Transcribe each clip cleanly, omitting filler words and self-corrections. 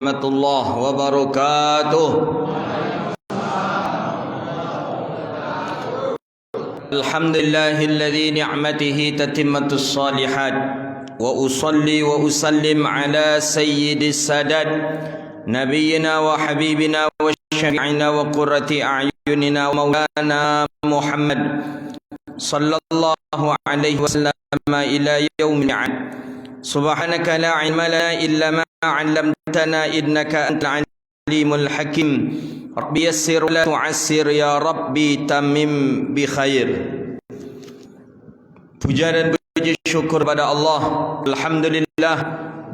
Warahmatullahi wabarakatuh. Alhamdulillahilladzi ni'matihi tatimmatus shalihat. Wa usalli wa usallim ala sayyidis sadat nabiyyina wa habibina wa syafi'ina wa qurrati a'yunina wa maulana Muhammad sallallahu alaihi wasallam ila yaumil 'ad. Subhanaka la ilma lana illa ma 'allamtana innaka antal alimul hakim. Rabbi yassir wa la tu'assir ya Rabbi tamim bi khair. Puja dan puji syukur pada Allah. Alhamdulillah,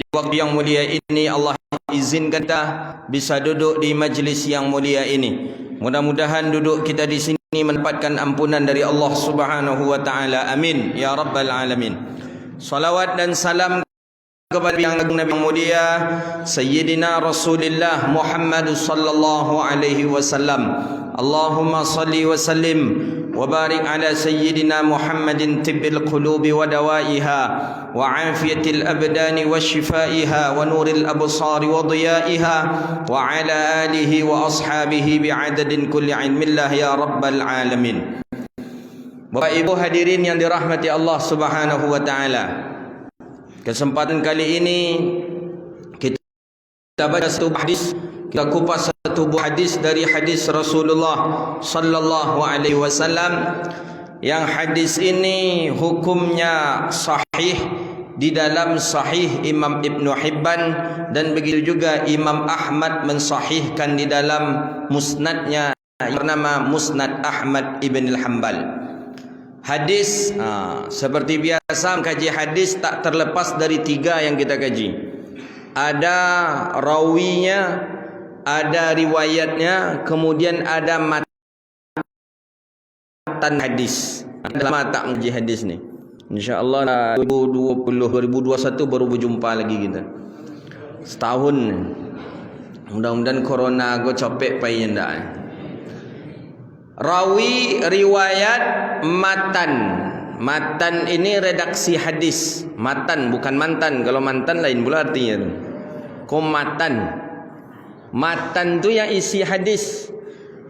di waktu yang mulia ini Allah izinkan kita bisa duduk di majlis yang mulia ini. Mudah-mudahan duduk kita di sini mendapatkan ampunan dari Allah Subhanahu wa taala. Amin ya rabbal alamin. Salawat dan salam kepada yang Nabi yang mulia Sayyidina Rasulullah Muhammad sallallahu alaihi wasallam. Allahumma salli wa sallim wa barik ala Sayyidina Muhammadin tibbil qulubi wa dawaiha wa afiyatil abdani wa shifaiha wa nuril absari wa diyaiha wa ala alihi wa ashabihi bi'adadin kulli ilmillah ya rabbal alamin. Bapak Ibu hadirin yang dirahmati Allah Subhanahu wa taala. Kesempatan kali ini kita baca satu hadis, kita kupas satu buah hadis dari hadis Rasulullah sallallahu alaihi wasallam, yang hadis ini hukumnya sahih di dalam Sahih Imam Ibn Hibban, dan begitu juga Imam Ahmad mensahihkan di dalam musnadnya yang bernama Musnad Ahmad Ibn Al-Hambal. Hadis seperti biasa mengkaji hadis tak terlepas dari tiga yang kita kaji. Ada rawinya, ada riwayatnya, kemudian ada matan hadis. Ada mata mengaji hadis ni. InsyaAllah 2021 baru berjumpa lagi kita. Setahun. Mudah-mudahan corona aku copek payah ndak. Rawi, riwayat, matan. Matan ini redaksi hadis. Matan bukan mantan. Kalau mantan lain pula artinya tu. Matan. Matan tu yang isi hadis.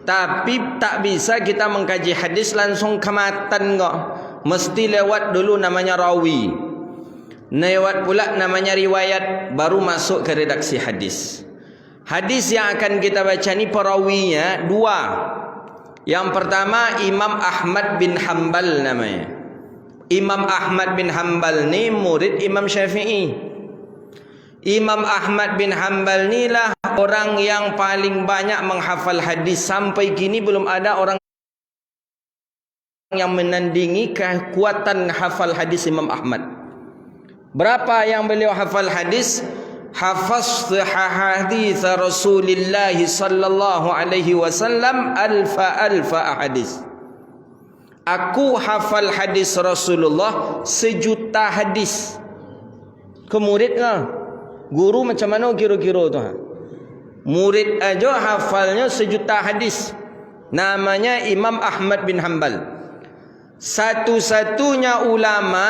Tapi tak bisa kita mengkaji hadis langsung ke matan kok. Mesti lewat dulu namanya rawi. Lewat pula namanya riwayat, baru masuk ke redaksi hadis. Hadis yang akan kita baca ni perawinya dua. Yang pertama Imam Ahmad bin Hanbal namanya. Imam Ahmad bin Hanbal ni murid Imam Syafi'i. Imam Ahmad bin Hanbal ni lah orang yang paling banyak menghafal hadis. Sampai kini belum ada orang yang menandingi kekuatan hafal hadis Imam Ahmad. Berapa yang beliau hafal hadis? Hafaztu hadits Rasulillah sallallahu alaihi wasallam alfa ahadis. Aku hafal hadis Rasulullah 1,000,000 hadis. Ke murid ke? Guru macam mana kira-kira tu? Murid aja hafalnya 1,000,000 hadis. Namanya Imam Ahmad bin Hanbal. Satu-satunya ulama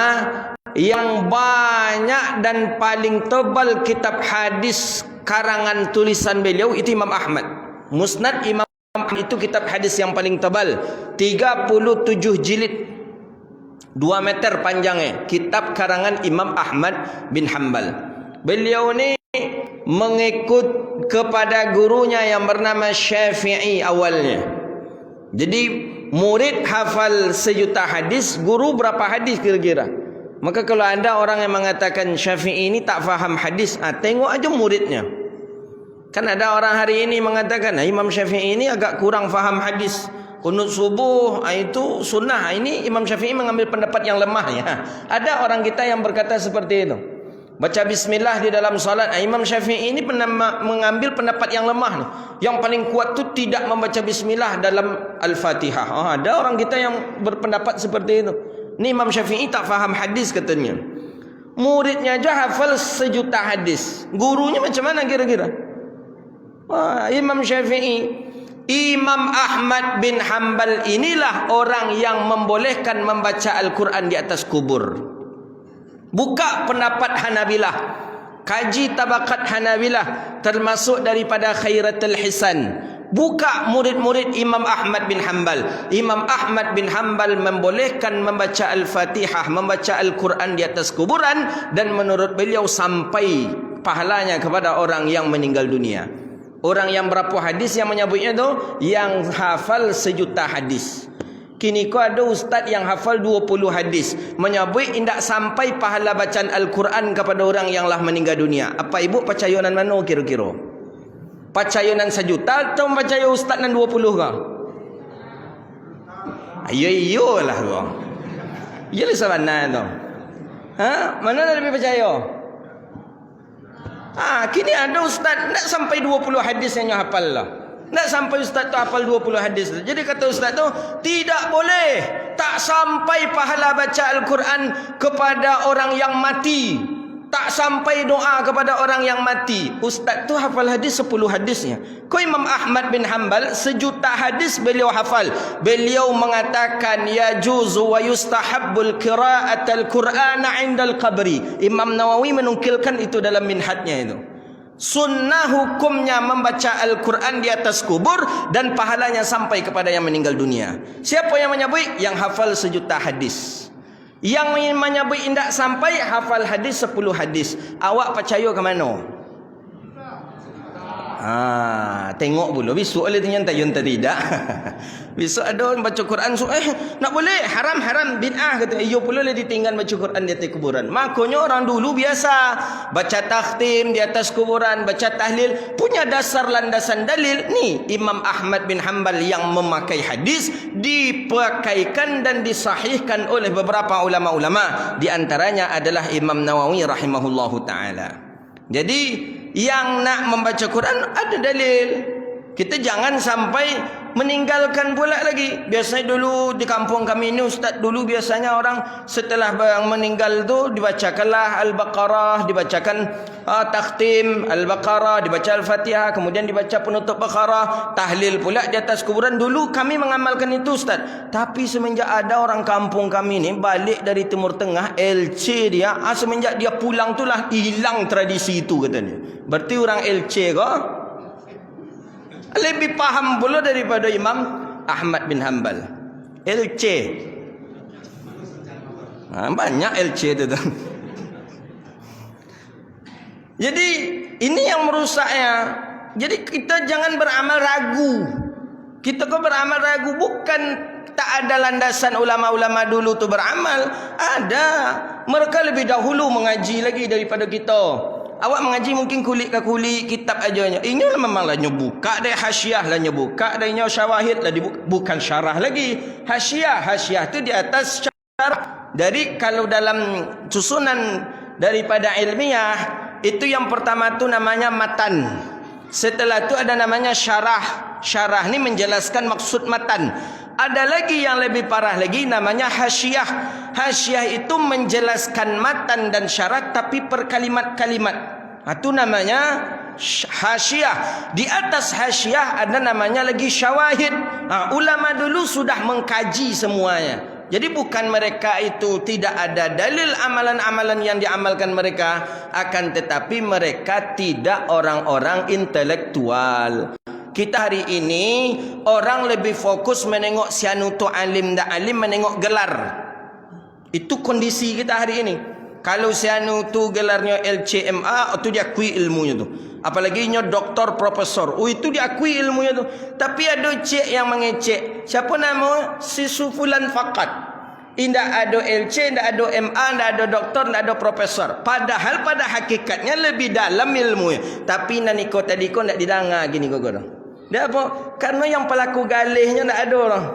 yang banyak dan paling tebal kitab hadis karangan tulisan beliau itu Imam Ahmad. Musnad Imam Ahmad itu kitab hadis yang paling tebal, 37 jilid, 2 meter panjangnya. Kitab karangan Imam Ahmad bin Hanbal. Beliau ni mengikut kepada gurunya yang bernama Syafi'i awalnya. Jadi murid hafal 1,000,000 hadis, guru berapa hadis kira-kira? Maka kalau ada orang yang mengatakan Syafi'i ini tak faham hadis, tengok aja muridnya. Kan ada orang hari ini mengatakan Imam Syafi'i ini agak kurang faham hadis. Qunut subuh itu sunnah. Ini Imam Syafi'i mengambil pendapat yang lemah ya. Ada orang kita yang berkata seperti itu. Baca bismillah di dalam salat. Imam Syafi'i ini mengambil pendapat yang lemah nih. Yang paling kuat tu tidak membaca bismillah dalam Al-Fatihah. Ada orang kita yang berpendapat seperti itu. Ni Imam Syafi'i tak faham hadis katanya. Muridnya aja hafal 1,000,000 hadis. Gurunya macam mana kira-kira? Imam Syafi'i. Imam Ahmad bin Hanbal inilah orang yang membolehkan membaca Al-Quran di atas kubur. Buka pendapat Hanabilah. Kaji Tabaqat Hanabilah, termasuk daripada Khairatul Hisan. Buka murid-murid Imam Ahmad bin Hanbal. Imam Ahmad bin Hanbal membolehkan membaca Al-Fatihah, membaca Al-Quran di atas kuburan, dan menurut beliau sampai pahalanya kepada orang yang meninggal dunia. Orang yang berapa hadis yang menyebutnya tu? Yang hafal 1,000,000 hadis. Kini ko ada ustaz yang hafal 20 hadis, menyebut indak sampai pahala bacaan Al-Quran kepada orang yang lah meninggal dunia. Apa ibu percayanan mana kira-kira? Percayanan 1,000,000 atau percaya ustaz nan 20 ke? Iyalah kau. Iyalah sabana tu. Mana lebih percaya? Kini ada ustaz nak sampai 20 hadis yang hafal lah. Nak sampai ustaz tu hafal 20 hadis. Jadi kata ustaz tu, tidak boleh tak sampai pahala baca Al-Quran kepada orang yang mati. Tak sampai doa kepada orang yang mati. Ustaz tu hafal hadis 10 hadisnya. Kau Imam Ahmad bin Hanbal 1,000,000 hadis beliau hafal. Beliau mengatakan yajuzu wa yustahabbul qira'atul Qur'ana 'indal qabri. Imam Nawawi menukilkan itu dalam minhajnya itu. Sunnah hukumnya membaca Al-Quran di atas kubur dan pahalanya sampai kepada yang meninggal dunia. Siapa yang menyebut? Yang hafal 1,000,000 hadis. Yang menyebut indak sampai hafal hadis 10 hadis. Awak percaya ke mana? Tengok dulu. Besok boleh tanya tak tidak. Besok ada orang baca Quran nak boleh haram bid'ah kata. Iyo pula boleh ditinggal baca Quran di atas kuburan. Makanya orang dulu biasa baca takhtim di atas kuburan, baca tahlil, punya dasar landasan dalil. Ni Imam Ahmad bin Hanbal yang memakai hadis, dipakaikan dan disahihkan oleh beberapa ulama-ulama. Di antaranya adalah Imam Nawawi rahimahullahu taala. Jadi yang nak membaca Quran ada dalil. Kita jangan sampai meninggalkan pula lagi. Biasanya dulu di kampung kami ini ustaz, dulu biasanya orang setelah meninggal tu dibacakanlah Al-Baqarah, dibacakan takhtim Al-Baqarah, dibaca Al-Fatihah, kemudian dibaca penutup Baqarah, tahlil pula di atas kuburan. Dulu kami mengamalkan itu ustaz. Tapi semenjak ada orang kampung kami ni balik dari Timur Tengah, LC dia, semenjak dia pulang tu lah hilang tradisi itu katanya. Berarti orang LC ke? Lebih paham pula daripada Imam Ahmad bin Hanbal. LC. Banyak LC tu. Jadi ini yang merusaknya. Jadi kita jangan beramal ragu. Kita kok beramal ragu, bukan tak ada landasan ulama-ulama dulu tu beramal. Ada. Mereka lebih dahulu mengaji lagi daripada kita. Awak mengaji mungkin kulit ke kulit kitab ajanya. Ini memang lah buka dari hasyiah lah, buka dari syawahid lah, bukan syarah lagi. Hasyiah tu di atas syarah. Dari kalau dalam susunan daripada ilmiah itu yang pertama tu namanya matan. Setelah tu ada namanya syarah. Syarah ni menjelaskan maksud matan. Ada lagi yang lebih parah lagi namanya hasyiah. Hasyiah itu menjelaskan matan dan syarat tapi per kalimat-kalimat. Itu namanya hasyiah. Di atas hasyiah ada namanya lagi syawahid. Ulama dulu sudah mengkaji semuanya. Jadi bukan mereka itu tidak ada dalil amalan-amalan yang diamalkan mereka, akan tetapi mereka tidak orang-orang intelektual. Kita hari ini orang lebih fokus menengok sianu tu alim tak alim, menengok gelar. Itu kondisi kita hari ini. Kalau sianu tu gelarnya LCMA, itu diakui ilmunya tu. Apalagi nya doktor profesor, itu diakui ilmunya tu. Tapi ada cek yang mengecek. Siapa nama? Si Sufulan Fakat. Tidak ada LC, tidak ada MA, tidak ada doktor, tidak ada profesor. Padahal pada hakikatnya lebih dalam ilmunya. Tapi nani kau tadi kau tidak didengar gini kau dah. Dia apa? Karena yang pelaku galihnya tak ada orang.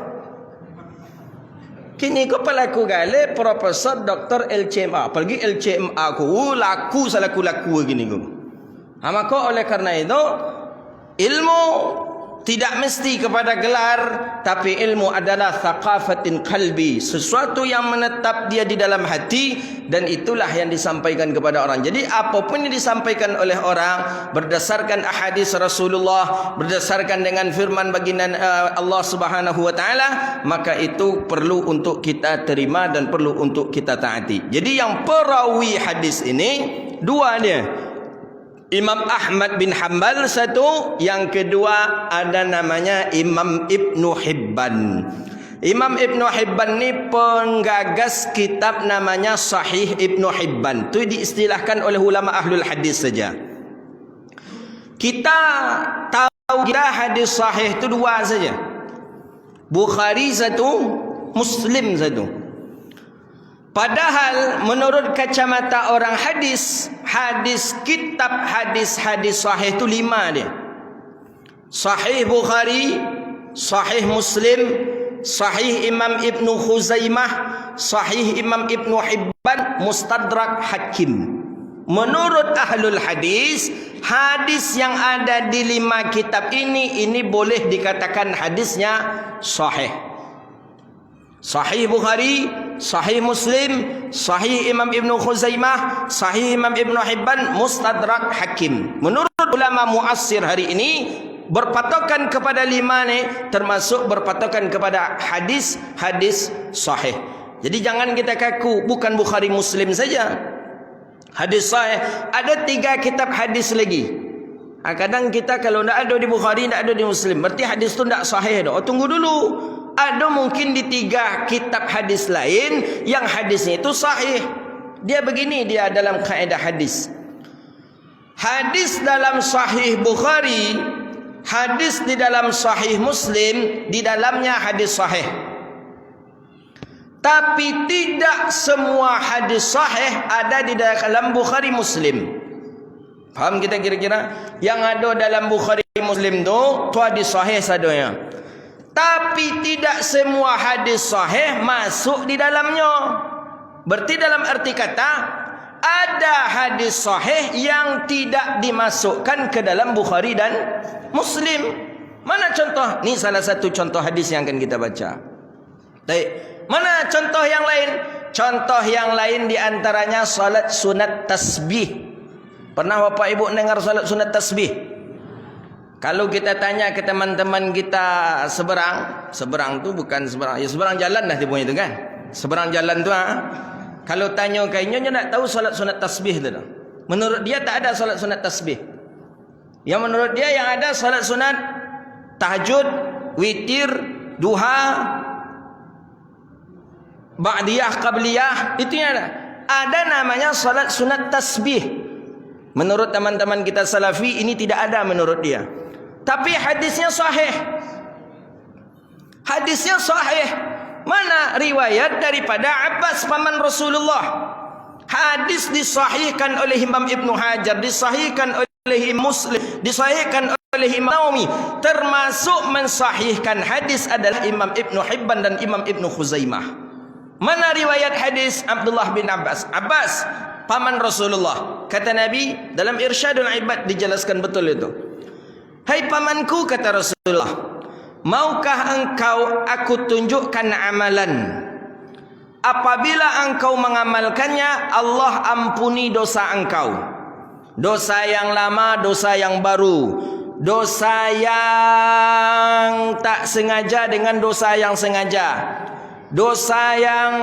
Kini kau pelaku galih profesor doktor LCMA. Apalagi LCMA ku laku salaku-laku gini kau. Maka oleh karena itu ilmu tidak mesti kepada gelar, tapi ilmu adalah thaqafatin qalbi, sesuatu yang menetap dia di dalam hati, dan itulah yang disampaikan kepada orang. Jadi apapun yang disampaikan oleh orang berdasarkan ahadits Rasulullah, berdasarkan dengan firman baginda Allah Subhanahu wa taala, maka itu perlu untuk kita terima dan perlu untuk kita taati. Jadi yang perawi hadis ini dua dia. Imam Ahmad bin Hanbal satu, yang kedua ada namanya Imam Ibnu Hibban. Imam Ibnu Hibban ni penggagas kitab namanya Sahih Ibnu Hibban. Itu diistilahkan oleh ulama ahlul hadis saja. Kita tahu kita hadis sahih itu dua saja. Bukhari satu, Muslim satu. Padahal menurut kacamata orang hadis, kitab hadis sahih itu 5 dia. Sahih Bukhari, Sahih Muslim, Sahih Imam Ibnu Khuzaimah, Sahih Imam Ibnu Hibban, Mustadrak Hakim. Menurut ahlul hadis, hadis yang ada di 5 kitab ini boleh dikatakan hadisnya sahih. Sahih Bukhari, Sahih Muslim, Sahih Imam Ibnu Khuzaimah, Sahih Imam Ibnu Hibban, Mustadrak Hakim. Menurut ulama muasir hari ini, berpatokan kepada 5 ni termasuk berpatokan kepada hadis sahih. Jadi jangan kita kaku, bukan Bukhari Muslim saja hadis sahih, ada 3 kitab hadis lagi. Kadang kita kalau tidak ada di Bukhari, tidak ada di Muslim, berarti hadis tu tidak sahih dah. Tunggu dulu, ada mungkin di 3 kitab hadis lain yang hadisnya itu sahih. Dia begini, dia dalam kaedah hadis. Hadis dalam Sahih Bukhari, hadis di dalam Sahih Muslim, di dalamnya hadis sahih. Tapi tidak semua hadis sahih ada di dalam Bukhari Muslim. Faham kita kira-kira? Yang ada dalam Bukhari Muslim tu hadis sahih sadonya. Tapi tidak semua hadis sahih masuk di dalamnya. Berarti dalam arti kata, ada hadis sahih yang tidak dimasukkan ke dalam Bukhari dan Muslim. Mana contoh? Ni salah satu contoh hadis yang akan kita baca. Baik. Mana contoh yang lain? Contoh yang lain diantaranya salat sunat tasbih. Pernah Bapak Ibu dengar salat sunat tasbih? Kalau kita tanya ke teman-teman kita seberang tu bukan seberang, ya seberang jalan dah dia punya itu kan. Seberang jalan tu kalau tanya kayaknya nak tahu salat sunat tasbih tu. Menurut dia tak ada salat sunat tasbih. Yang menurut dia yang ada salat sunat tahajud, witir, duha, ba'diyah, qabliyah, itu yang ada. Ada namanya salat sunat tasbih. Menurut teman-teman kita salafi ini tidak ada menurut dia. Tapi hadisnya sahih. Hadisnya sahih. Mana riwayat daripada Abbas paman Rasulullah. Hadis disahihkan oleh Imam Ibnu Hajar, disahihkan oleh Imam Muslim, disahihkan oleh Imam Nawawi. Termasuk mensahihkan hadis adalah Imam Ibnu Hibban dan Imam Ibnu Khuzaimah. Mana riwayat hadis Abdullah bin Abbas? Abbas paman Rasulullah. Kata Nabi dalam Irsyadul Ibad dijelaskan betul itu. Hai pamanku, kata Rasulullah, maukah engkau aku tunjukkan amalan? Apabila engkau mengamalkannya, Allah ampuni dosa engkau. Dosa yang lama, dosa yang baru, dosa yang tak sengaja dengan dosa yang sengaja, dosa yang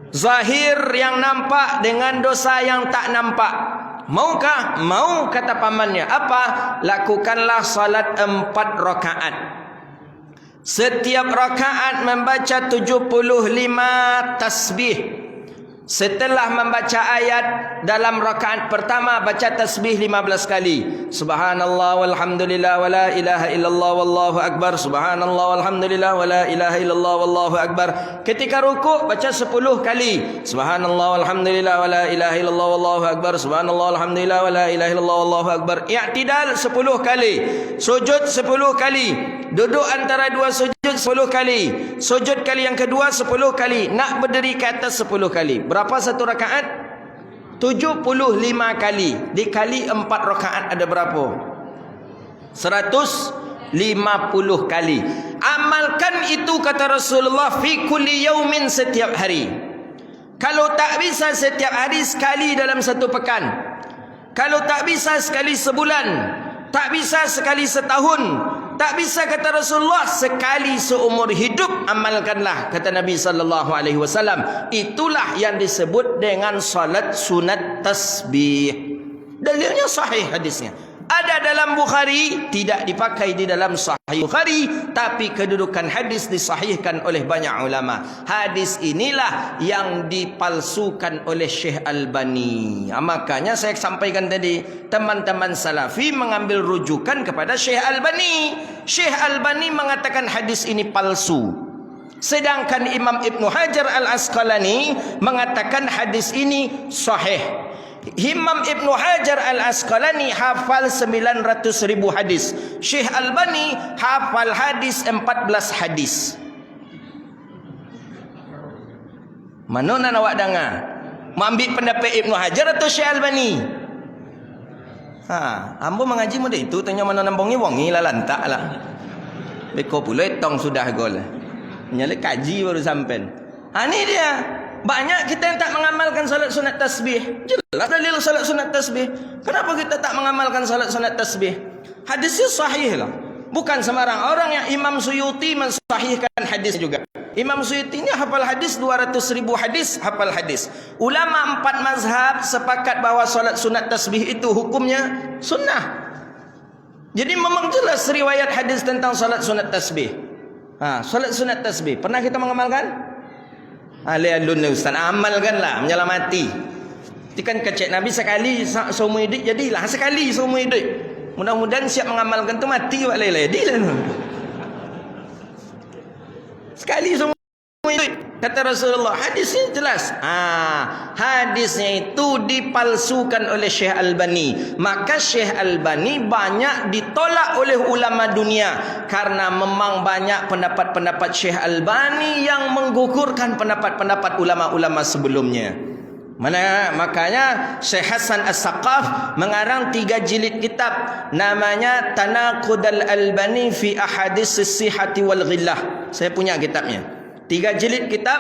zahir yang nampak dengan dosa yang tak nampak. Maukah? Mau, kata pamannya. Apa? Lakukanlah salat 4 rakaat. Setiap rakaat membaca 75 tasbih. Setelah membaca ayat dalam rakaat pertama, baca tasbih 15 kali. Subhanallah walhamdulillah wa la ilaha illallah wallahu akbar. Subhanallah walhamdulillah wa la ilaha illallah wallahu akbar. Ketika rukuk baca 10 kali. Subhanallah walhamdulillah wa la ilaha illallah wallahu akbar. Subhanallah walhamdulillah wa la ilaha illallah wallahu akbar. I'tidal 10 kali. Sujud 10 kali. Duduk antara 2 sujud 10 kali. Sujud kali yang kedua 10 kali. Nak berdiri ke atas 10 kali. Berapa satu rakaat? 75 kali. Dikali 4 rakaat ada berapa? 150 kali. Amalkan itu, kata Rasulullah, fi kulli yaumin, setiap hari. Kalau tak bisa setiap hari, sekali dalam 1 pekan. Kalau tak bisa sekali sebulan, tak bisa sekali setahun, tak bisa, kata Rasulullah, sekali seumur hidup, amalkanlah, kata Nabi sallallahu alaihi wasallam. Itulah yang disebut dengan salat sunat tasbih. Dalilnya sahih hadisnya. Ada dalam Bukhari, tidak dipakai di dalam Sahih Bukhari, tapi kedudukan hadis disahihkan oleh banyak ulama. Hadis inilah yang dipalsukan oleh Syekh Albani. Makanya saya sampaikan tadi, teman-teman salafi mengambil rujukan kepada Syekh Albani. Syekh Albani mengatakan hadis ini palsu. Sedangkan Imam Ibnu Hajar Al-Asqalani mengatakan hadis ini sahih. Imam Ibnu Hajar Al-Asqalani hafal 900.000 hadis. Syekh Albani hafal hadis 14 hadis. Mana nak awak dengar? Mau ambil pendapat Ibnu Hajar atau Syekh Albani? Ambo mengaji muda itu tanya mana nambongi wongi lah lantak lah. Beko pula tong sudah gol. Nyala kaji baru sampai. Ini dia. Banyak kita yang tak mengamalkan salat sunat tasbih. Jelas dalil salat sunat tasbih. Kenapa kita tak mengamalkan salat sunat tasbih? Hadisnya sahih lah. Bukan sembarang orang. Yang Imam Suyuti mensahihkan hadis juga. Imam Suyuti ini hafal hadis 200.000 hadis, hafal hadis. Ulama 4 mazhab sepakat bahawa salat sunat tasbih itu hukumnya sunnah. Jadi memang jelas riwayat hadis tentang salat sunat tasbih. Salat sunat tasbih pernah kita mengamalkan? Alun Ustaz, amalkanlah, menyelamati. Itu kan kecek Nabi sekali seumur hidup, jadilah sekali seumur hidup. Mudah-mudahan siap mengamalkan tu mati buat leledi lah. Sekali seumur hidup. Kata Rasulullah, hadisnya jelas. Hadisnya itu dipalsukan oleh Syekh Albani. Maka Syekh Albani banyak ditolak oleh ulama dunia. Karena memang banyak pendapat-pendapat Syekh Albani yang menggugurkan pendapat-pendapat ulama-ulama sebelumnya. Makanya Syekh Hasan As-Saqaf mengarang 3 jilid kitab. Namanya Tanaqud Al-Albani fi Ahadis As-Sihhati wal Ghillah. Saya punya kitabnya. 3 jilid kitab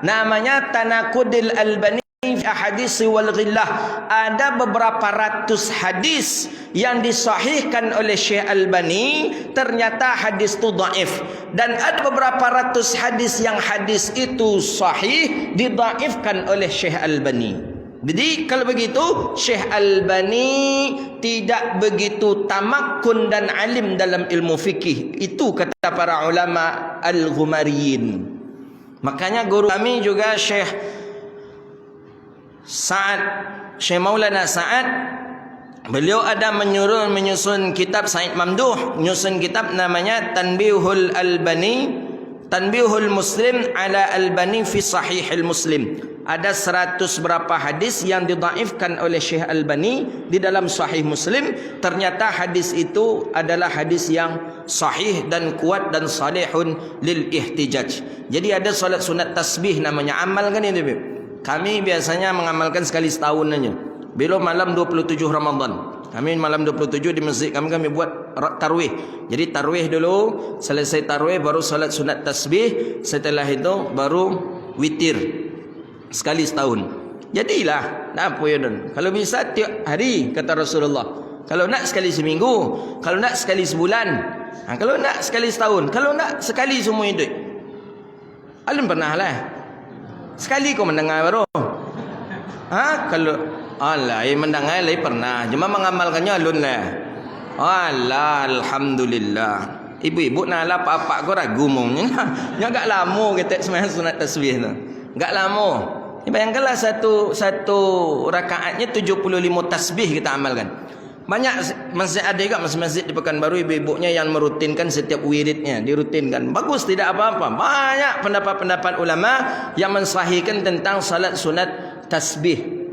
namanya Tanaqudil Albani fi Ahadits wal Ghillah. Ada beberapa ratus hadis yang disahihkan oleh Syekh Albani, ternyata hadis itu dhaif. Dan ada beberapa ratus hadis yang hadis itu sahih didhaifkan oleh Syekh Albani. Jadi kalau begitu Syekh Albani tidak begitu tamakkun dan alim dalam ilmu fikih. Itu kata para ulama al-Ghumariyin. Makanya guru kami juga Syekh Maulana Sa'ad, beliau ada menyusun kitab, Said Mamduh menyusun kitab namanya Tanbihul Muslim ala Albani fi Sahihil Muslim. Ada 100 berapa hadis yang didhaifkan oleh Syekh Albani di dalam Sahih Muslim. Ternyata hadis itu adalah hadis yang sahih dan kuat dan salihun lil ihtijaj. Jadi ada solat sunat tasbih namanya. Amalkan ini. Kami biasanya mengamalkan sekali setahun saja. Bila malam 27 Ramadan. Kami malam 27 di masjid kami buat tarwih. Jadi tarwih dulu, selesai tarwih baru solat sunat tasbih, setelah itu baru witir. Sekali setahun. Jadilah, nak apa ya don? Kalau bisa tiap hari kata Rasulullah. Kalau nak sekali seminggu, kalau nak sekali sebulan, kalau nak sekali setahun, kalau nak sekali semua hidup. Alun pernah lah. Sekali kau mendengar baru. Kalau mendengar lagi pernah. Cuma mengamalkannya alun lah. Alhamdulillah. Ibu-ibu nak lah apa-apa kau ragu mungkin. Agak lama kita sembahyang sunat tasbih tu. Agak lama. Bayangkanlah satu rakaatnya 75 tasbih kita amalkan. Banyak masjid ada juga masjid di Pekanbaru ibu-ibunya yang merutinkan setiap wiridnya, dirutinkan. Bagus, tidak apa-apa. Banyak pendapat-pendapat ulama yang mensahihkan tentang salat sunat tasbih.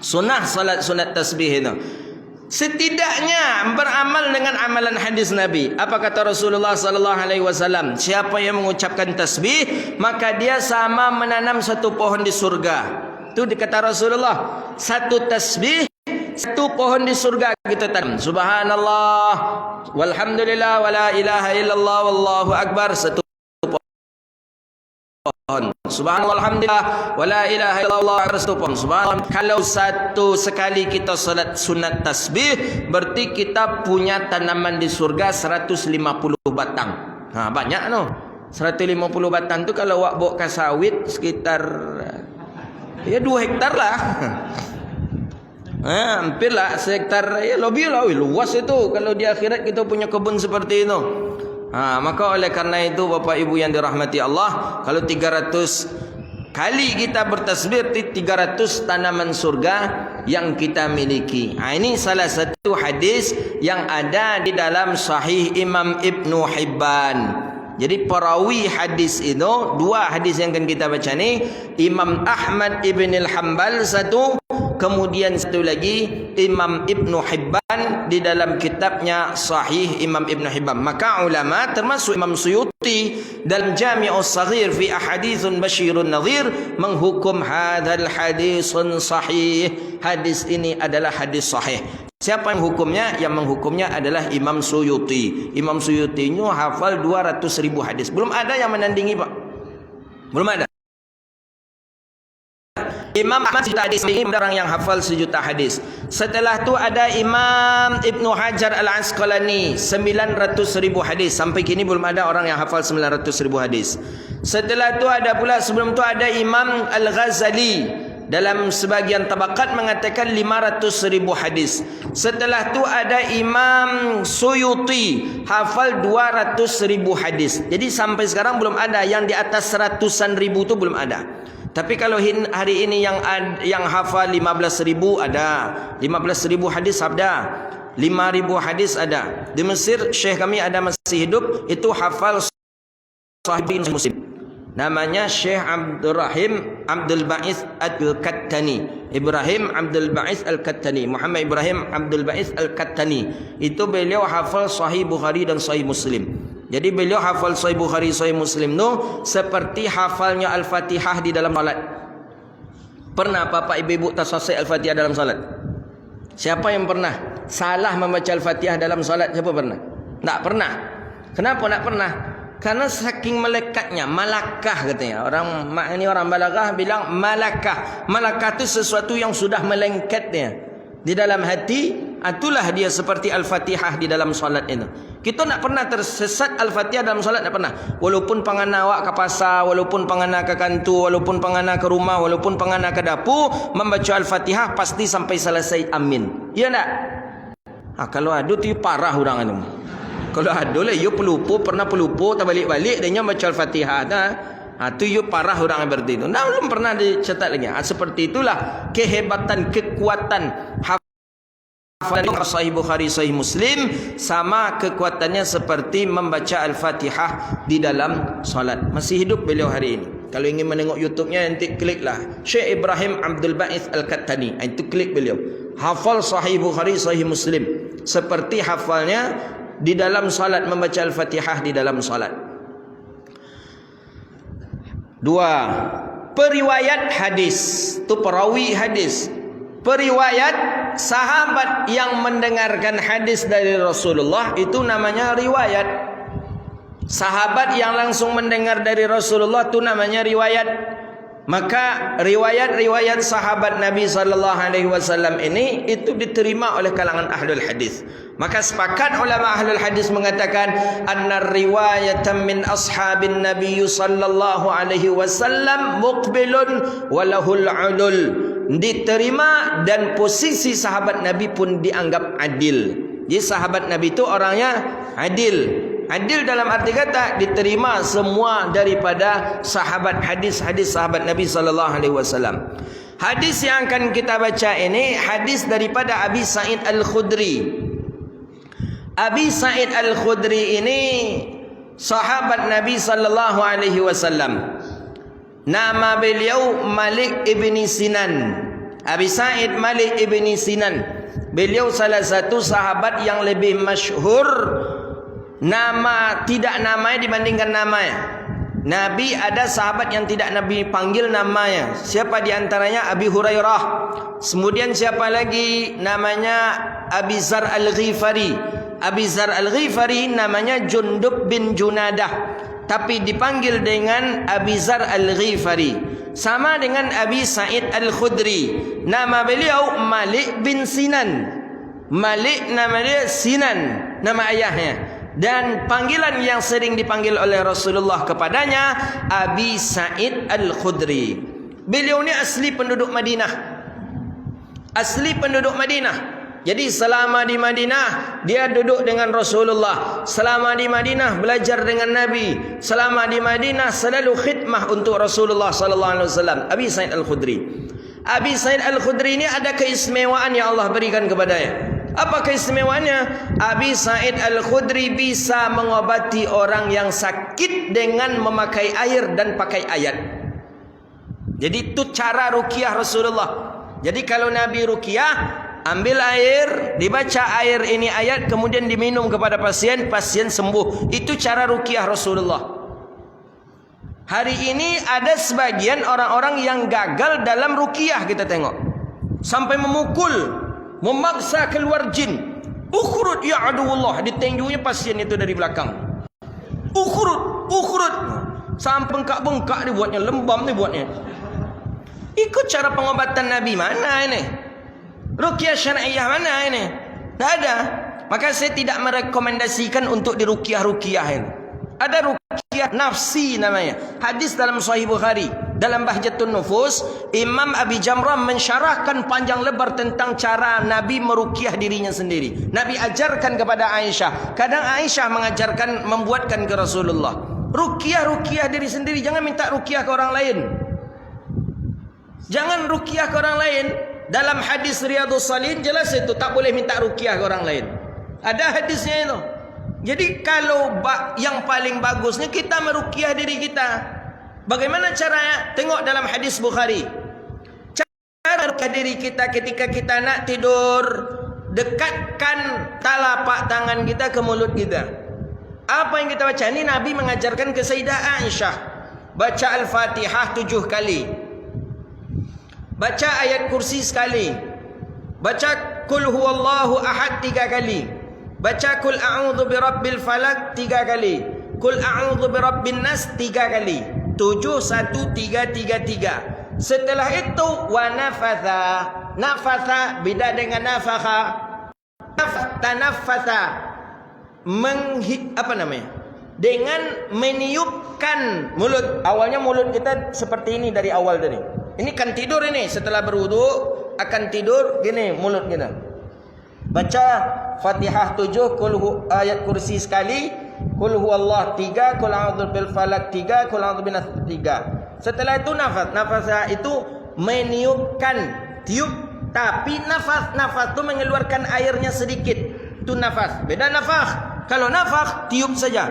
Sunnah salat sunat tasbih itu. Setidaknya beramal dengan amalan hadis Nabi. Apa kata Rasulullah sallallahu alaihi wasallam? Siapa yang mengucapkan tasbih, maka dia sama menanam satu pohon di surga. Itu dikata Rasulullah, satu tasbih, satu pohon di surga kita tanam. Subhanallah, walhamdulillah, wala ilaha illallah, wallahu akbar, satu pohon. Subhanallah, alhamdulillah, wala ilaha illallah, satu pohon. Subhanallah. Kalau satu sekali kita salat sunat tasbih, berarti kita punya tanaman di surga 150 batang. Banyak no. 150 batang tu kalau awak bawa ke sawit sekitar 2 hektar lah. Hampirlah sekitar lebih lah, luas itu kalau di akhirat kita punya kebun seperti itu. Maka oleh karena itu Bapak Ibu yang dirahmati Allah, kalau 300 kali kita bertasbih, 300 tanaman surga yang kita miliki. Ini salah satu hadis yang ada di dalam Sahih Imam Ibnu Hibban. Jadi perawi hadis itu, dua hadis yang akan kita baca ni, Imam Ahmad Ibn Al-Hanbal satu, kemudian satu lagi Imam Ibnu Hibban di dalam kitabnya Sahih Imam Ibnu Hibban. Maka ulama termasuk Imam Suyuti dalam Jami'us Saghir fi Ahaditsun Basyirun Nadhir menghukum hadzal hadisun sahih. Hadis ini adalah hadis sahih. Siapa yang hukumnya? Yang menghukumnya adalah Imam Suyuti. Imam Suyuti ini hafal 200.000 hadis. Belum ada yang menandingi, Pak. Belum ada. Imam Ahmad sejuta hadis, ini orang yang hafal 1.000.000 hadis. Setelah itu ada Imam Ibnu Hajar Al-Asqalani 900.000 hadis. Sampai kini belum ada orang yang hafal 900.000 hadis. Setelah itu ada pula, sebelum itu ada Imam Al-Ghazali dalam sebagian tabaqat mengatakan 500.000 hadis. Setelah itu ada Imam Suyuti hafal 200.000 hadis. Jadi sampai sekarang belum ada yang di atas 100.000 itu, belum ada. Tapi kalau hari ini yang hafal 15.000 ada, 15.000 hadis ada, 5.000 hadis ada. Di Mesir syekh kami ada masih hidup, itu hafal Sahih Muslim. Namanya Syekh Abdurrahim Abdul Ba'is Al-Kattani. Ibrahim Abdul Ba'is Al-Kattani. Muhammad Ibrahim Abdul Ba'is Al-Kattani. Itu beliau hafal Sahih Bukhari dan Sahih Muslim. Jadi beliau hafal Sahih Bukhari, Sahih Muslim itu seperti hafalnya Al-Fatihah di dalam salat. Pernah Bapak Ibu tasawwuf Al-Fatihah dalam salat? Siapa yang pernah salah membaca Al-Fatihah dalam salat? Siapa pernah? Tak pernah. Kenapa tak pernah? Karena saking melekatnya, malakah katanya. Orang balaghah bilang malakah. Malakah itu sesuatu yang sudah melengketnya di dalam hati. Itulah dia seperti Al-Fatihah di dalam solat itu. Kita tak pernah tersesat Al-Fatihah dalam solat, tak pernah. Walaupun pangana awak ke pasar, walaupun pangana ke kantor, walaupun pangana ke rumah, walaupun pangana ke dapur, membaca Al-Fatihah pasti sampai selesai amin. Ya tak? Kalau ada tu parah orang itu. Kalau ada lah, you pelupu, pernah pelupu, tak balik-balik, dia baca Al-Fatihah. Tu you parah orang seperti itu. Belum pernah dicatat lagi. Seperti itulah kehebatan, kekuatan hafalan Sahih Bukhari, Sahih Muslim, sama kekuatannya seperti membaca Al-Fatihah di dalam solat. Masih hidup beliau hari ini. Kalau ingin menengok YouTube-nya, nanti kliklah Syekh Ibrahim Abdul Ba'is Al-Kattani. Itu klik beliau. Hafal Sahih Bukhari, Sahih Muslim. Seperti hafalnya di dalam salat, membaca Al-Fatihah di dalam salat. 2. Periwayat hadis. Itu perawi hadis. Periwayat sahabat yang mendengarkan hadis dari Rasulullah, itu namanya riwayat. Sahabat yang langsung mendengar dari Rasulullah itu namanya riwayat. Maka riwayat-riwayat sahabat Nabi SAW ini itu diterima oleh kalangan ahlul hadis. Maka sepakat ulama ahlul hadis mengatakan anna riwayatan min ashabin Nabi SAW muqbilun walahul ulul, diterima dan posisi sahabat Nabi pun dianggap adil. Jadi sahabat Nabi itu orangnya adil. Adil dalam arti kata diterima semua daripada sahabat, hadis-hadis sahabat Nabi SAW. Hadis yang akan kita baca ini hadis daripada Abi Sa'id Al-Khudri. Abi Sa'id Al-Khudri ini sahabat Nabi SAW. Nama beliau Malik ibni Sinan. Abi Sa'id Malik ibni Sinan. Beliau salah satu sahabat yang lebih masyhur nama, tidak namanya dibandingkan namanya. Nabi ada sahabat yang tidak Nabi panggil namanya. Siapa di antaranya? Abi Hurairah. Kemudian siapa lagi? Namanya Abi Zar Al-Ghifari. Abi Zar Al-Ghifari namanya Jundub bin Junadah, tapi dipanggil dengan Abi Zar Al-Ghifari. Sama dengan Abi Sa'id Al-Khudri. Nama beliau Malik bin Sinan. Malik nama dia, Sinan nama ayahnya. Dan panggilan yang sering dipanggil oleh Rasulullah kepadanya Abi Sa'id Al-Khudri. Beliau ni asli penduduk Madinah. Asli penduduk Madinah. Jadi selama di Madinah dia duduk dengan Rasulullah. Selama di Madinah belajar dengan Nabi. Selama di Madinah selalu khidmah untuk Rasulullah sallallahu alaihi wasallam. Abi Sa'id Al-Khudri. Abi Sa'id Al-Khudri ini ada keistimewaan yang Allah berikan kepadanya. Apa keistimewaannya? Abi Sa'id Al-Khudri bisa mengobati orang yang sakit dengan memakai air dan pakai ayat. Jadi itu cara ruqyah Rasulullah. Jadi kalau Nabi ruqyah, ambil air, dibaca air ini ayat, kemudian diminum kepada pasien, pasien sembuh. Itu cara ruqyah Rasulullah. Hari ini ada sebagian orang-orang yang gagal dalam ruqyah, kita tengok. Sampai memukul, memaksa keluar jin. Ukhrud ya aduwallah, ditinjunya pasien itu dari belakang. Ukhrud, ukhrud. Sampai bengkak-bengkak dibuatnya, lembam dibuatnya. Ikut cara pengobatan Nabi mana ini? Ruqyah syar'iyah mana ini? Tak ada. Maka saya tidak merekomendasikan untuk diruqyah-ruqyah ini. Ada ruqyah nafsi namanya. Hadis dalam Sahih Bukhari, dalam Bahjatun Nufus, Imam Abi Jamrah mensyarahkan panjang lebar tentang cara Nabi meruqyah dirinya sendiri. Nabi ajarkan kepada Aisyah. Kadang Aisyah mengajarkan, membuatkan ke Rasulullah. Ruqyah diri sendiri, jangan minta ruqyah ke orang lain. Jangan ruqyah ke orang lain. Dalam hadis Riyadhus Shalihin jelas itu, tak boleh minta ruqyah ke orang lain. Ada hadisnya itu. Jadi kalau yang paling bagusnya kita meruqyah diri kita. Bagaimana caranya? Tengok dalam hadis Bukhari. Cara meruqyah diri kita ketika kita nak tidur, dekatkan telapak tangan kita ke mulut kita. Apa yang kita baca? Ini Nabi mengajarkan ke Sayyidah Aisyah. Baca Al-Fatihah 7 kali. Baca ayat kursi sekali. Baca Qul huwallahu ahad 3 kali. Baca Qul a'udzu birabbil falaq 3 kali. Qul a'udzu birabbin nas 3 kali. 7 1 3 3 3. Setelah itu wa nafatha. Nafatha beda dengan nafakha. Tanaffasa. Apa namanya? Dengan meniupkan mulut. Awalnya mulut kita seperti ini dari awal tadi. Ini kan tidur ini. Setelah berwudu akan tidur gini mulut kita. Baca Fatihah 7, ayat kursi sekali, Qul huwallah 3, Qul a'udzu bil falaq 3, Qul a'udzu bin nas 3. Setelah itu nafas. Nafas itu meniupkan, tiup, tapi nafas itu mengeluarkan airnya sedikit. Itu nafas. Beda nafas. Kalau nafas tiup saja.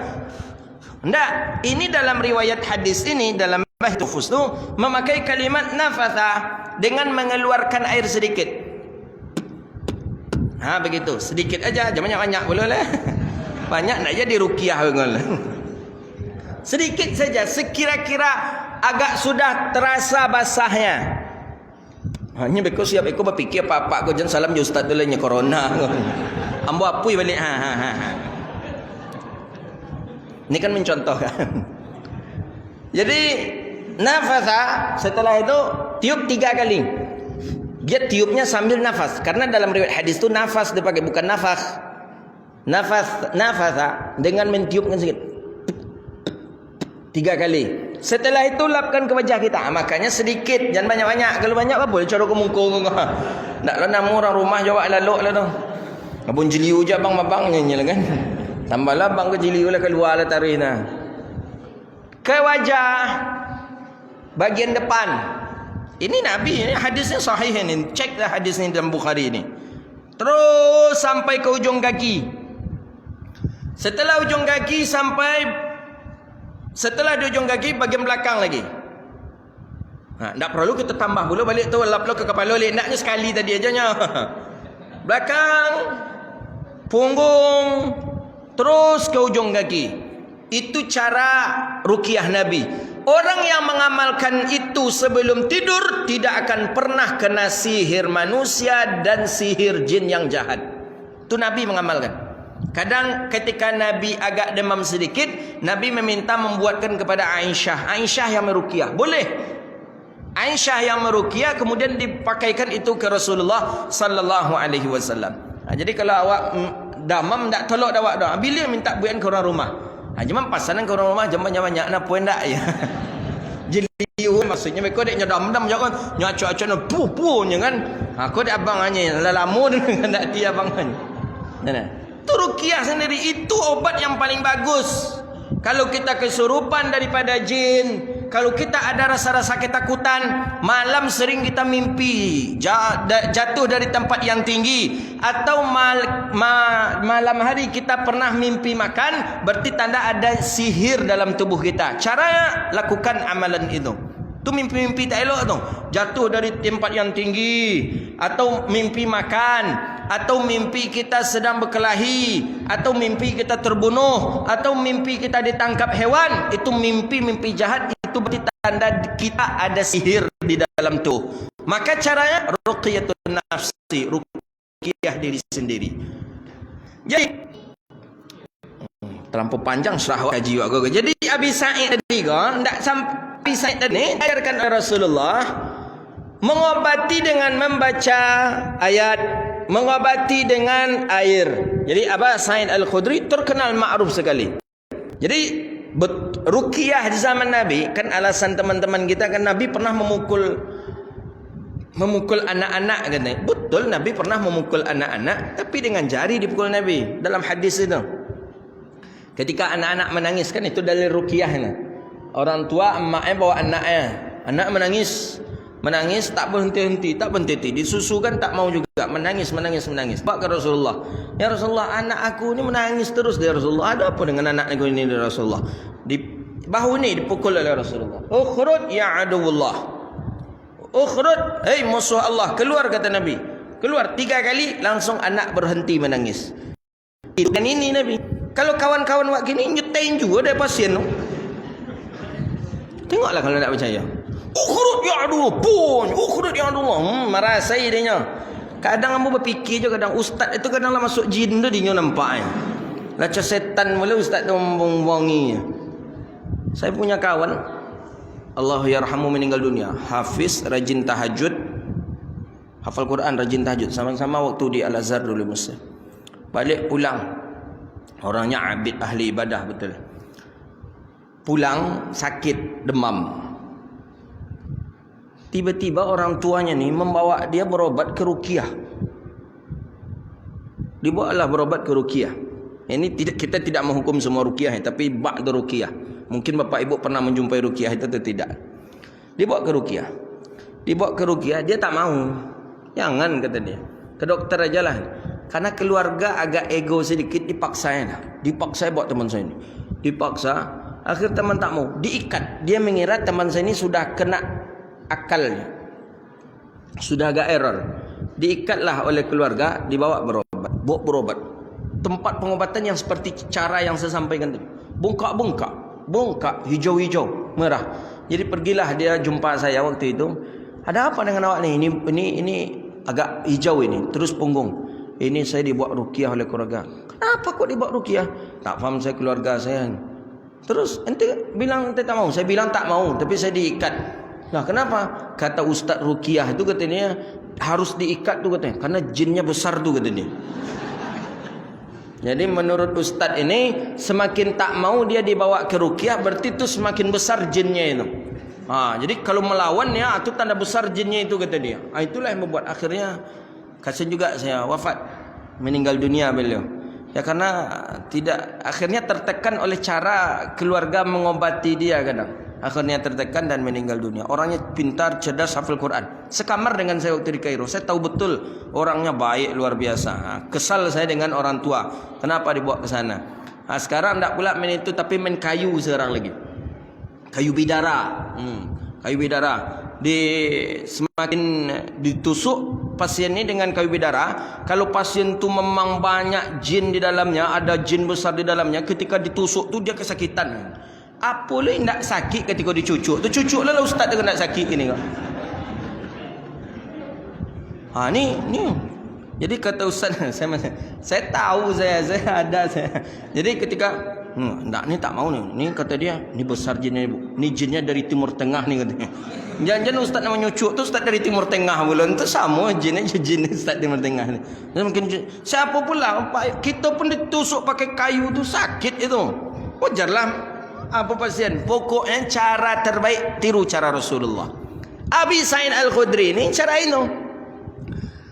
Enggak, ini dalam riwayat hadis ini dalam Bahjatun tu memakai kalimat nafasa dengan mengeluarkan air sedikit. Ha begitu, sedikit aja, jangan banyak-banyak boleh lah. Banyak nak jadi ruqyah betul. Sedikit saja, sekira-kira agak sudah terasa basahnya. Hanya beko siap eko berfikir apa-apa kau jangan salam je ustaz dulu nya corona. Ambo apui balik. Ini kan mencontohkan. Jadi nafasa, setelah itu tiup 3 kali. Dia tiupnya sambil nafas. Karena dalam riwayat hadis itu nafas dipakai, bukan nafas. Nafasa dengan mentiupkan sedikit. 3 kali. Setelah itu lapkan ke wajah kita. Makanya sedikit, jangan banyak-banyak. Kalau banyak apa boleh cara ke muka. Tak lah nama orang rumah jawab lalok lah tu. Abang jeliu je abang nyanyi lah kan. Tambahlah abang ke jeliu lah keluar lah tarikh nah. Ke wajah bagian depan. Ini Nabi, ini hadisnya sahih ini. Ceklah hadis ini dalam Bukhari ini. Terus sampai ke ujung kaki. Setelah ujung kaki setelah di ujung kaki bagian belakang lagi. Tak perlu kita tambah pula balik tu lap ke kepala lek naknya sekali tadi aja nya. Belakang, punggung, terus ke ujung kaki. Itu cara ruqyah Nabi. Orang yang mengamalkan itu sebelum tidur tidak akan pernah kena sihir manusia dan sihir jin yang jahat. Itu Nabi mengamalkan. Kadang ketika Nabi agak demam sedikit, Nabi meminta membuatkan kepada Aisyah. Aisyah yang meruqyah. Boleh. Aisyah yang meruqyah kemudian dipakaikan itu ke Rasulullah sallallahu alaihi wasallam. Jadi kalau awak demam tak tolak awak dah. Bila minta buatkan ke orang rumah. Cuma pasanan ke orang rumah jangan banyak-banyak nak puan tak ya. Jeli maksudnya mereka dek nyodam-dam jangan nyacak-acak no punya kan. Aku dek abang hanya lama dengan nak dia abang hanya. Nah, tu ruqyah sendiri itu obat yang paling bagus. Kalau kita kesurupan daripada jin, kalau kita ada rasa-rasa ketakutan, malam sering kita mimpi jatuh dari tempat yang tinggi, atau malam hari kita pernah mimpi makan, berarti tanda ada sihir dalam tubuh kita. Cara lakukan amalan itu. Tu mimpi-mimpi tak elok tu. Jatuh dari tempat yang tinggi, atau mimpi makan, atau mimpi kita sedang berkelahi, atau mimpi kita terbunuh, atau mimpi kita ditangkap hewan. Itu mimpi-mimpi jahat, itu berarti tanda kita ada sihir di dalam tu. Maka caranya ruqyatun nafsi, ruqyah diri sendiri. Jadi terlampau panjang surah kaji aku. Jadi Abi Sa'id tadi kan ndak sampai Abi Sa'id tadi diajarkan oleh Rasulullah mengobati dengan membaca ayat, mengobati dengan air. Jadi Abu Sa'id Al-Khudri terkenal ma'ruf sekali. Jadi ruqyah di zaman Nabi, kan alasan teman-teman kita kan Nabi pernah memukul anak-anak katanya. Betul, Nabi pernah memukul anak-anak, tapi dengan jari dipukul Nabi dalam hadis itu. Ketika anak-anak menangis, kan itu dalil ruqyah ni. Orang tua emaknya bawa anaknya, anak menangis tak berhenti-henti, disusukan tak mau juga, menangis. Bawa ke Rasulullah. Ya Rasulullah, anak aku ni menangis terus dia Rasulullah. Ada apa dengan anak aku ini dia Rasulullah? Di bahu ni dipukul oleh Rasulullah. Ukhrud ya aduwullah. Ukhrud, hei musuh Allah, keluar kata Nabi. Keluar 3 kali langsung anak berhenti menangis. Dan ini Nabi. Kalau kawan-kawan wak gini nyetain juga dari pasien tu. Tengoklah kalau tak percaya. Ukhrud ya aduh pun, ukhrud ya aduh. Merasai dia. Kadang kamu berfikir je, kadang ustaz itu kadang lah masuk jin tu dia nampak. Laca setan mula ustaz tu wangi. Saya punya kawan, Allah yarhamu meninggal dunia, hafiz, rajin tahajud, hafal Quran, rajin tahajud. Sama-sama waktu di Al-Azhar dulu Mesir. Balik pulang, orangnya abid, ahli ibadah betul. Pulang sakit, demam. Tiba-tiba orang tuanya ni membawa dia berobat ke ruqyah. Dibawalah berobat ke ruqyah. Ini kita tidak menghukum semua ruqyah, tapi ba'd ruqyah. Mungkin bapak ibu pernah menjumpai ruqyah itu atau tidak. Dibawa ke ruqyah, dia tak mau. Jangan kata dia. Ke dokter aja lah. Karena keluarga agak ego sedikit, dipaksa bawa teman saya ini. Dipaksa, akhir teman tak mau, diikat. Dia mengira teman saya ini sudah kena akalnya, sudah agak error. Diikatlah oleh keluarga, dibawa berobat. Tempat pengobatan yang seperti cara yang saya sampaikan tadi. Bongkak, hijau-hijau, merah. Jadi pergilah dia jumpa saya waktu itu. Ada apa dengan awak ni? Ini agak hijau ini, terus punggung. Ini saya dibuat ruqyah oleh keluarga. Kenapa kok dibuat ruqyah? Tak faham saya, keluarga saya. Terus ente bilang ente tak mau. Saya bilang tak mau, tapi saya diikat. Nah, kenapa? Kata Ustaz ruqyah itu katanya harus diikat tu katanya, karena jinnya besar tu katanya. Jadi menurut Ustaz ini, semakin tak mau dia dibawa ke ruqyah, berarti itu semakin besar jinnya itu. Jadi kalau melawan ya, itu tanda besar jinnya itu kata dia. Itulah yang membuat akhirnya kasihan juga saya wafat, meninggal dunia beliau. Ya karena akhirnya tertekan oleh cara keluarga mengobati dia kadang. Akhirnya tertekan dan meninggal dunia. Orangnya pintar, cerdas, hafal Quran. Sekamar dengan saya waktu di Kairo. Saya tahu betul orangnya baik luar biasa. Kesal saya dengan orang tua. Kenapa dibawa ke sana? Sekarang tidak pula main itu, tapi main kayu sekarang lagi. Kayu bidara. Kayu bidara. Semakin ditusuk pasien ini dengan kayu bidara. Kalau pasien tu memang banyak jin di dalamnya, ada jin besar di dalamnya, ketika ditusuk tu dia kesakitan. Apa boleh tak sakit ketika dicucuk? Tu cucuk lah ustaz dia nak sakit ini kau. Ni. Jadi kata ustaz saya tahu saya ada. Jadi ketika ni tak mau ni. Ni kata dia, ni besar jinnya ibu. Ni jinnya dari Timur Tengah ni katanya. Jangan-jangan ustaz nak menyucuk tu ustaz dari Timur Tengah pula. Itu sama jin ustaz Timur Tengah ni. Mungkin siapa pula, kita pun ditusuk pakai kayu tu sakit itu. Wajarlah. apa pasien? Pokoknya cara terbaik tiru cara Rasulullah. Abi Sa'id Al-Khudri ni cara itu.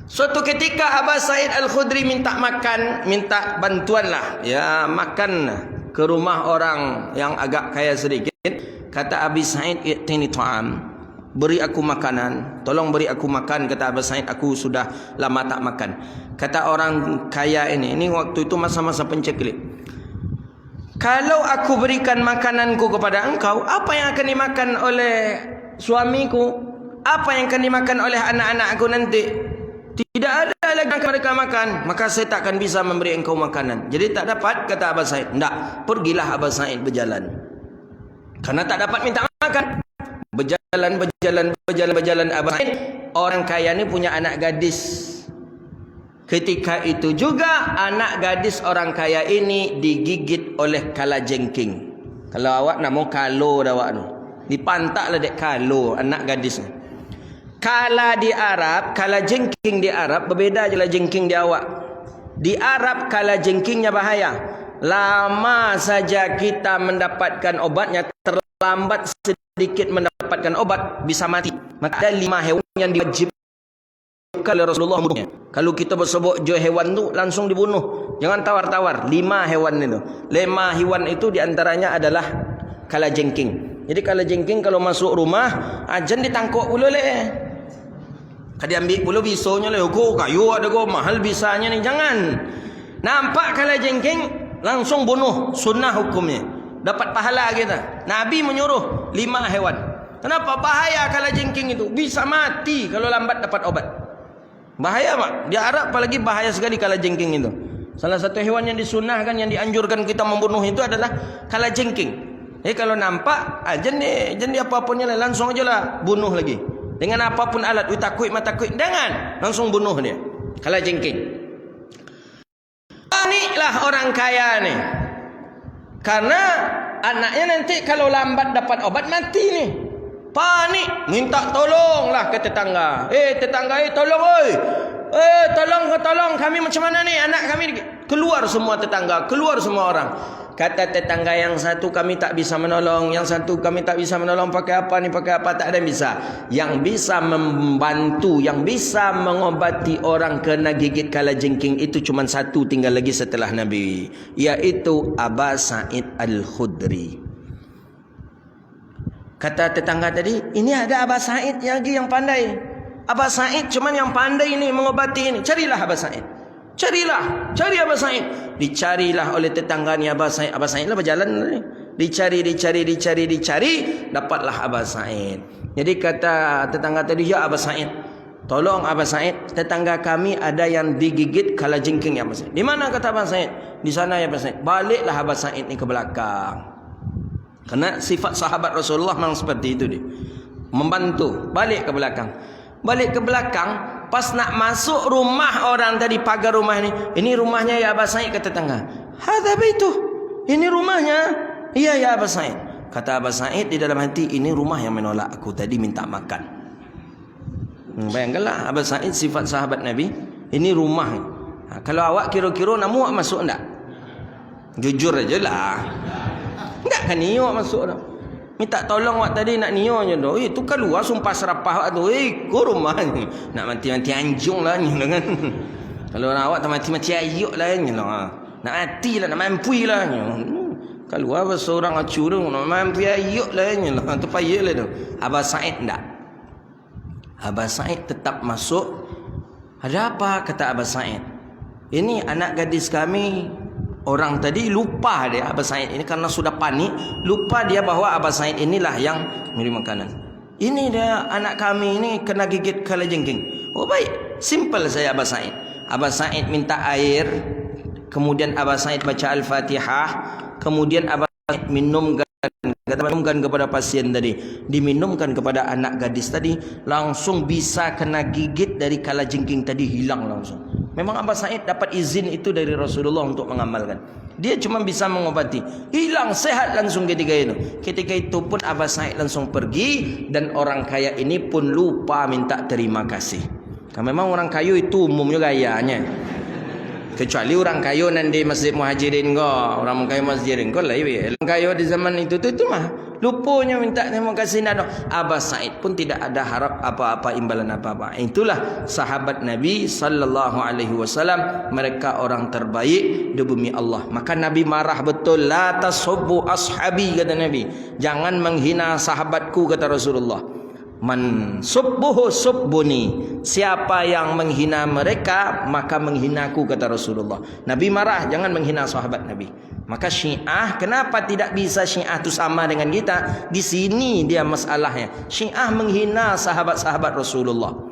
Suatu ketika Aba Sa'id Al-Khudri minta makan, minta bantuan lah, ya makan ke rumah orang yang agak kaya sedikit. Kata Abi Sa'id, "I'tini ta'am." Beri aku makanan, tolong beri aku makan. Kata Aba Sa'id, aku sudah lama tak makan. Kata orang kaya ini waktu itu masa-masa penceklik, kalau aku berikan makananku kepada engkau, apa yang akan dimakan oleh suamiku? Apa yang akan dimakan oleh anak-anakku nanti? Tidak ada lagi yang mereka makan, maka saya tak akan bisa memberi engkau makanan. Jadi tak dapat, kata Aba Sa'id. Tak, pergilah Aba Sa'id berjalan, karena tak dapat minta makan. Berjalan Aba Sa'id. Orang kaya ni punya anak gadis. Ketika itu juga anak gadis orang kaya ini digigit oleh kalajengking. Kalau awak nak mau kalo dah awak tu, dipantaklah dek kalo anak gadis ni. Kala di Arab, kalajengking di Arab berbeza je lah jengking di awak. Di Arab kalajengkingnya bahaya. Lama saja kita mendapatkan obatnya, terlambat sedikit mendapatkan obat bisa mati. Maka ada 5 hewan yang diwajibkan oleh Rasulullah membunuhnya. Kalau kita bersebut je hewan tu langsung dibunuh. Jangan tawar-tawar. 5 hewan itu. 5 hewan itu diantaranya adalah kalajengking. Jadi kalajengking kalau masuk rumah, ajan ditangkuk pula leh. Kadi ambil pula bisonya leh. Kau kayu ada kau mahal bisanya ni. Jangan. Nampak kalajengking langsung bunuh. Sunnah hukumnya. Dapat pahala kita. Nabi menyuruh 5 hewan. Kenapa? Bahaya kalajengking itu. Bisa mati kalau lambat dapat obat. Bahaya mak. Di Arab apalagi bahaya sekali kalajengking itu. Salah satu hewan yang disunahkan, yang dianjurkan kita membunuh itu adalah kalajengking. Kalau nampak jangan apa-apanya langsung aja lah bunuh lagi. Dengan apapun alat, takut mata takut, jangan langsung bunuh dia. Kalajengking. Paniklah orang kaya ni. Karena anaknya nanti kalau lambat dapat obat mati ni. Panik, minta tolonglah ke tetangga. Tetangga, tolong oi. Tolong kami macam mana ni? Anak kami keluar semua tetangga, keluar semua orang. Kata tetangga yang satu, kami tak bisa menolong. Yang satu, kami tak bisa menolong. Pakai apa ni? Pakai apa? Tak ada yang bisa. Yang bisa membantu, yang bisa mengobati orang kena gigit kalajengking itu cuma satu, tinggal lagi setelah Nabi, yaitu Aba Sa'id Al-Khudri. Kata tetangga tadi, ini ada Aba Sa'id lagi yang pandai. Aba Sa'id cuman yang pandai ini mengobati ini. Carilah Aba Sa'id. Cari Aba Sa'id. Dicarilah oleh tetangganya Aba Sa'id. Aba Sa'id lah berjalan. Dicari. Dapatlah Aba Sa'id. Jadi kata tetangga tadi, ya Aba Sa'id, tolong Aba Sa'id, tetangga kami ada yang digigit kalajengking ya Aba Sa'id. Di mana kata Aba Sa'id? Di sana ya Aba Sa'id. Baliklah Aba Sa'id ni ke belakang. Karena sifat sahabat Rasulullah memang seperti itu dia. Membantu. Balik ke belakang. Pas nak masuk rumah orang tadi, pagar rumah ini rumahnya ya Aba Sa'id, kata tetangga. Hadza baitu. Ini rumahnya. Iya ya Aba Sa'id. Kata Aba Sa'id di dalam hati, ini rumah yang menolak aku tadi minta makan. Bayangkanlah Aba Sa'id sifat sahabat Nabi. Ini rumah. Kalau awak kira-kira namu awak masuk enggak? Jujur aja lah. Enggak kan niyo masuk dah. Minta tolong awak tadi nak niyo je dah. Tu keluar sumpah serapah awak tu. Kau rumah ni. Nak mati-mati anjung lah ni kan. Kalau nak awak tak mati-mati ayuk lah ni lah. Nak mati lah, nak mampu lah ni. Keluar seorang acu tu nak mampu ayuk lah ni lah. Tu payah lah tu. Aba Sa'id enggak. Aba Sa'id tetap masuk. Ada apa? Kata Aba Sa'id. Ini anak gadis kami. Orang tadi lupa dia Aba Sa'id ini karena sudah panik, lupa dia bahawa Aba Sa'id inilah yang memberi makanan. Ini dia anak kami ini kena gigit kalajengking. Oh baik, simple saya Aba Sa'id. Aba Sa'id minta air, kemudian Aba Sa'id baca Al-Fatihah, kemudian Aba Sa'id minumkan kepada pasien tadi, diminumkan kepada anak gadis tadi, langsung bisa kena gigit dari kalajengking tadi, hilang langsung. Memang Aba Sa'id dapat izin itu dari Rasulullah untuk mengamalkan. Dia cuma bisa mengobati. Hilang, sehat langsung ketika itu. Ketika itu pun Aba Sa'id langsung pergi. Dan orang kaya ini pun lupa minta terima kasih. Karena memang orang kaya itu umumnya gayanya. Kecuali orang kaya nanti Masjid Muhajirin ko, orang kaya Masjidin ko lah. Orang kaya di zaman itu mah lupanya minta terima kasih nado. Abah Said pun tidak ada harap apa-apa imbalan apa-apa. Itulah sahabat Nabi sallallahu alaihi wasallam, mereka orang terbaik di bumi Allah. Maka Nabi marah betul, la tasubbu ashabi kata Nabi. Jangan menghina sahabatku kata Rasulullah. Man subbuhu subbuni, siapa yang menghina mereka maka menghinaku kata Rasulullah. Nabi marah, jangan menghina sahabat Nabi. Maka Syiah, kenapa tidak bisa Syiah itu sama dengan kita? Di sini dia masalahnya. Syiah menghina sahabat-sahabat Rasulullah.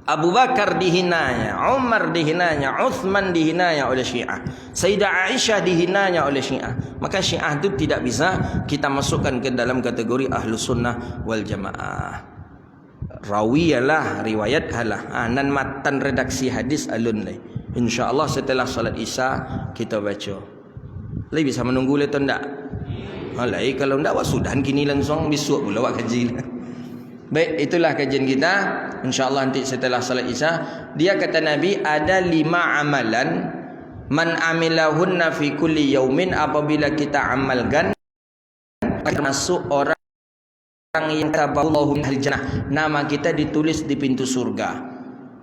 Abu Bakar dihinanya, Umar dihinanya, Uthman dihinanya oleh Syiah, Sayyidah Aisyah dihinanya oleh Syiah. Maka Syiah itu tidak bisa kita masukkan ke dalam kategori Ahlus Sunnah wal Jamaah. Rawiyalah, riwayat halah. Nan matan redaksi hadis alun lay. InsyaAllah setelah salat Isya kita baca. Lay bisa menunggu le tak? Alai kalau ndak wak sudah kini langsung besok pula wak kaji. Baik, itulah kajian kita. InsyaAllah nanti setelah salat Isya. Dia kata Nabi, ada 5 amalan man amilahunna fi kulli yaumin, apabila kita amalkan termasuk orang yang taballahu minal jannah, nama kita ditulis di pintu surga.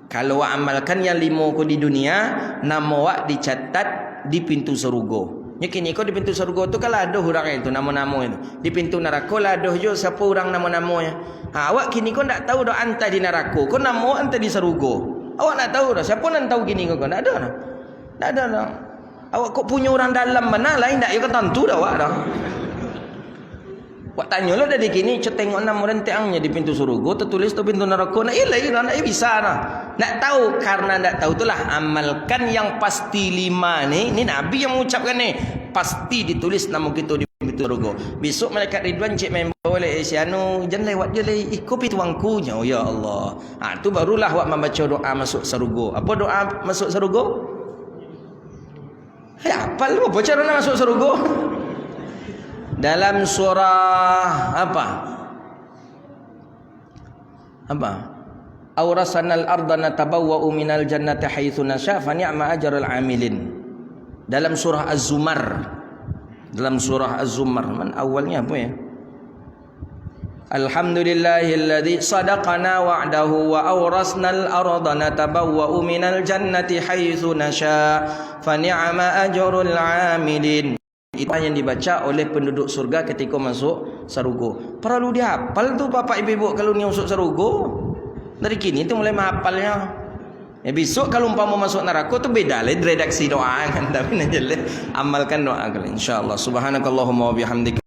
Kalau amalkan yang 5 ko di dunia, nama wak dicatat di pintu surga. Kini kau di pintu surga tu kalau ada orang itu nama-nama itu. Di pintu neraka lah ada je siapa orang nama-namanya. Awak kini kau tak tahu dah anta di neraka. Kau nama anta di surga. Awak nak tahu dah siapa nak tahu kini kau tak ada dah. Tak ada dah. Awak kau punya orang dalam mana lain tak? Ya kan tentu dah awak dah. Awak tanya lah dari kini tengok nama renteangnya di pintu surga tertulis tu pintu neraka. Nak ilai dah nak bisa dah. Nak tahu, karena nak tahu itulah amalkan yang pasti 5 ni. Ni Nabi yang mengucapkan ni. Pasti ditulis nama kita di pintu surga. Besok malaikat Ridwan cik main boleh sianu jangan lewat je leh. Kopi tuangku. Oh ya Allah. Tu barulah awak membaca doa masuk surga. Apa doa masuk surga? Apal apa cara nak masuk surga? Dalam surah apa? Aurasanal arda natabawwa'u minal jannati haitsu nasha fa ni'ma ajrul amilin. Dalam surah Az-Zumar. Man awalnya apa ya? Alhamdulillahilladzi sadaqana wa'dahu wa aurasnal arda natabawwa'u minal jannati haitsu nasha fa ni'ma ajrul amilin. Itu yang dibaca oleh penduduk surga ketika masuk surga. Perlu dihafal tu bapak ibu kalau ni masuk surga. Dari kini tu mulai menghafalnya. Besok kalau umpama masuk neraka tu beda lah redaksi doa kan. Tapi amalkan doa kalian insyaallah. Subhanakallahumma wa bihamdika